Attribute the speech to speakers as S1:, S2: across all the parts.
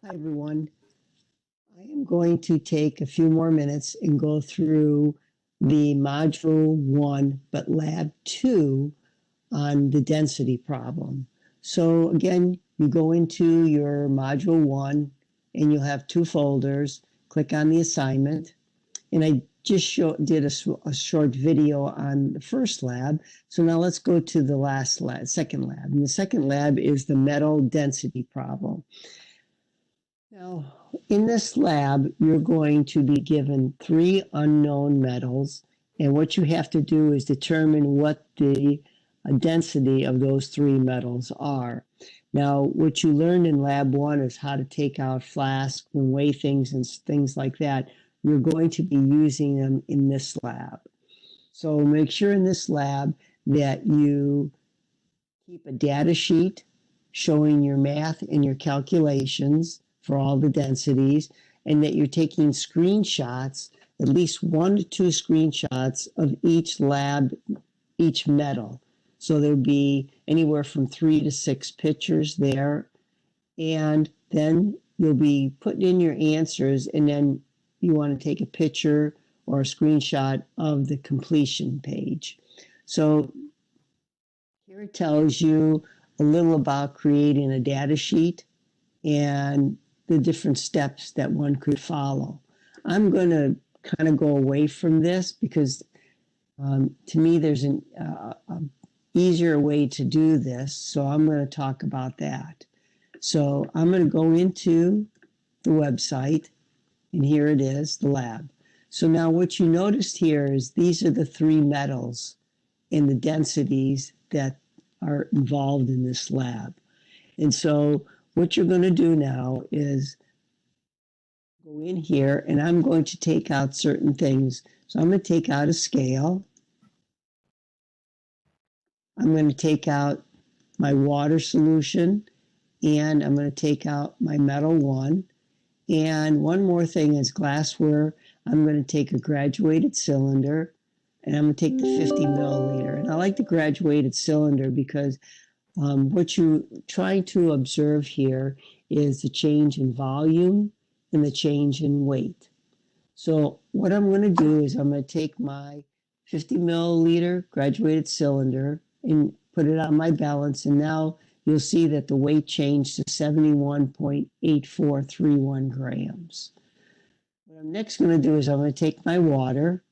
S1: Hi, everyone. I am going to take a few more minutes and go through the Module 1, but Lab 2 on the density problem. So again, you go into your Module 1 and you'll have two folders. Click on the assignment. And I just did a short video on the first lab. So now let's go to the second lab. And the second lab is the metal density problem. Now, in this lab, you're going to be given three unknown metals, and what you have to do is determine what the density of those three metals are. Now, what you learned in Lab 1 is how to take out flasks and weigh things and things like that. You're going to be using them in this lab. So make sure in this lab that you keep a data sheet showing your math and your calculations for all the densities, and that you're taking screenshots, at least 1 to 2 screenshots of each lab, each metal. So there'll be anywhere from 3 to 6 pictures there. And then you'll be putting in your answers, and then you want to take a picture or a screenshot of the completion page. So here it tells you a little about creating a data sheet and the different steps that one could follow. I'm going to kind of go away from this because to me there's an easier way to do this, so I'm going to talk about that. So I'm going to go into the website, and here it is, the lab. So now what you noticed here is these are the three metals and the densities that are involved in this lab. And so what you're going to do now is go in here, and I'm going to take out certain things. So I'm going to take out a scale. I'm going to take out my water solution, and I'm going to take out my metal 1. And one more thing is glassware. I'm going to take a graduated cylinder, and I'm going to take the 50 milliliter. And I like the graduated cylinder because what you're trying to observe here is the change in volume and the change in weight. So what I'm going to do is I'm going to take my 50 milliliter graduated cylinder and put it on my balance, and now you'll see that the weight changed to 71.8431 grams. What I'm next going to do is I'm going to take my water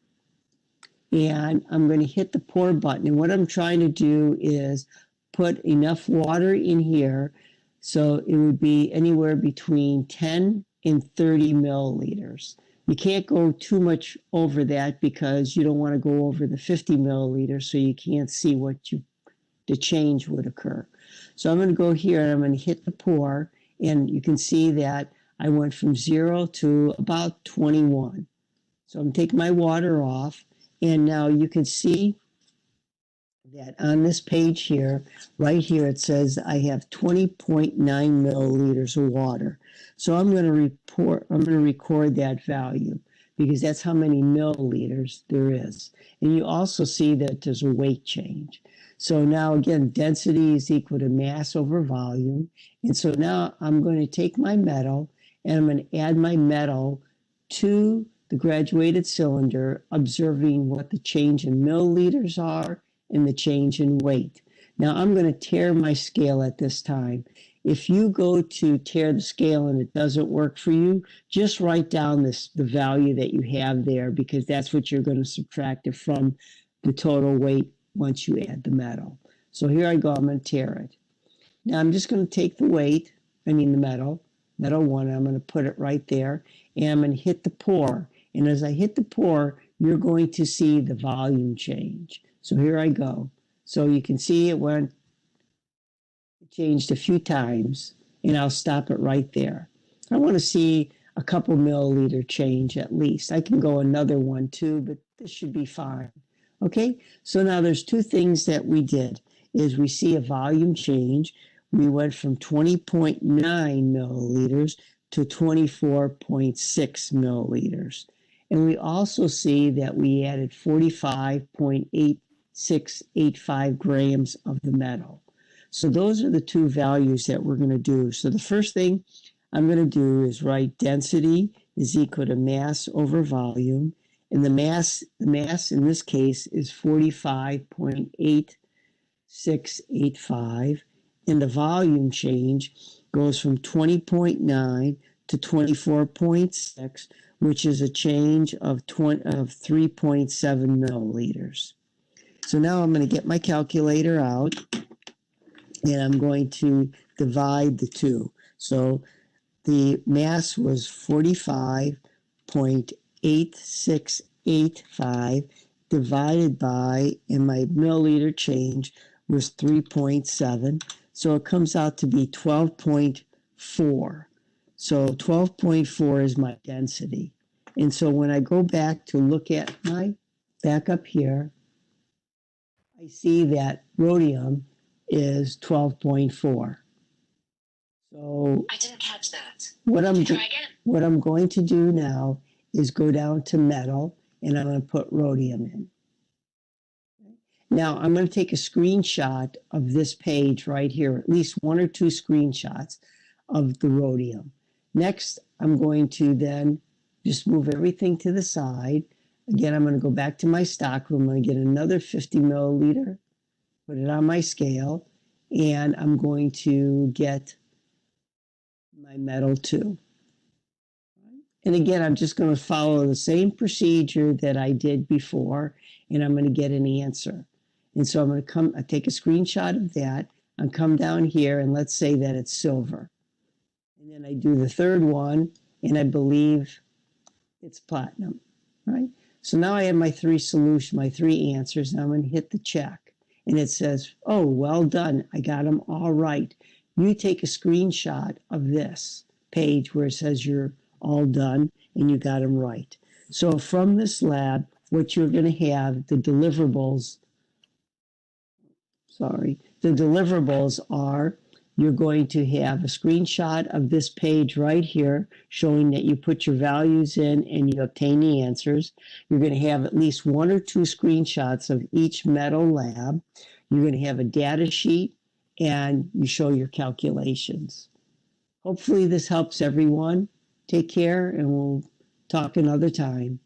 S1: and I'm going to hit the pour button. And what I'm trying to do is put enough water in here so it would be anywhere between 10 and 30 milliliters. You can't go too much over that because you don't want to go over the 50 milliliters, so you can't see what the change would occur. So I'm going to go here and I'm going to hit the pour, and you can see that I went from 0 to about 21. So I'm taking my water off, and now you can see that on this page here, right here, it says I have 20.9 milliliters of water. So I'm going to record that value because that's how many milliliters there is. And you also see that there's a weight change. So now again, density is equal to mass over volume. And so now I'm going to take my metal and I'm going to add my metal to the graduated cylinder, observing what the change in milliliters are and the change in weight. Now I'm going to tare my scale at this time. If you go to tare the scale and it doesn't work for you, just write down the value that you have there, because that's what you're going to subtract it from the total weight once you add the metal. So here I go, I'm going to tare it. Now I'm just going to take the metal 1, I'm going to put it right there, and I'm going to hit the pour. And as I hit the pour, you're going to see the volume change. So here I go. So you can see it changed a few times, and I'll stop it right there. I want to see a couple milliliter change at least. I can go another one too, but this should be fine. Okay, so now there's two things that we did, is we see a volume change. We went from 20.9 milliliters to 24.6 milliliters. And we also see that we added 45.8685 grams of the metal. So those are the two values that we're going to do. So the first thing, I'm going to do is write density is equal to mass over volume. And the mass in this case is 45.8685. And the volume change goes from 20.9 to 24.6, which is a change of 3.7 milliliters. So now I'm going to get my calculator out and I'm going to divide the two. So the mass was 45.8685 divided by, and my milliliter change was 3.7. So it comes out to be 12.4. So 12.4 is my density. And so when I go back to look at my, back up here, I see that rhodium is 12.4. So
S2: I didn't catch that.
S1: what I'm
S2: Try again.
S1: what I'm going to do now is go down to metal and I'm going to put rhodium in. Now I'm going to take a screenshot of this page right here, at least one or two screenshots of the rhodium. Next, I'm going to then just move everything to the side. Again, I'm going to go back to my stock room. I'm going to get another 50 milliliter, put it on my scale, and I'm going to get my metal too. And again, I'm just going to follow the same procedure that I did before, and I'm going to get an answer. And so I'm going to I take a screenshot of that and come down here, and let's say that it's silver. And then I do the third one, and I believe it's platinum, right? So now I have my three answers, and I'm going to hit the check. And it says, oh, well done. I got them all right. You take a screenshot of this page where it says you're all done and you got them right. So from this lab, what you're going to have, the deliverables are you're going to have a screenshot of this page right here showing that you put your values in and you obtain the answers. You're going to have at least one or two screenshots of each metal lab. You're going to have a data sheet and you show your calculations. Hopefully this helps everyone. Take care and we'll talk another time.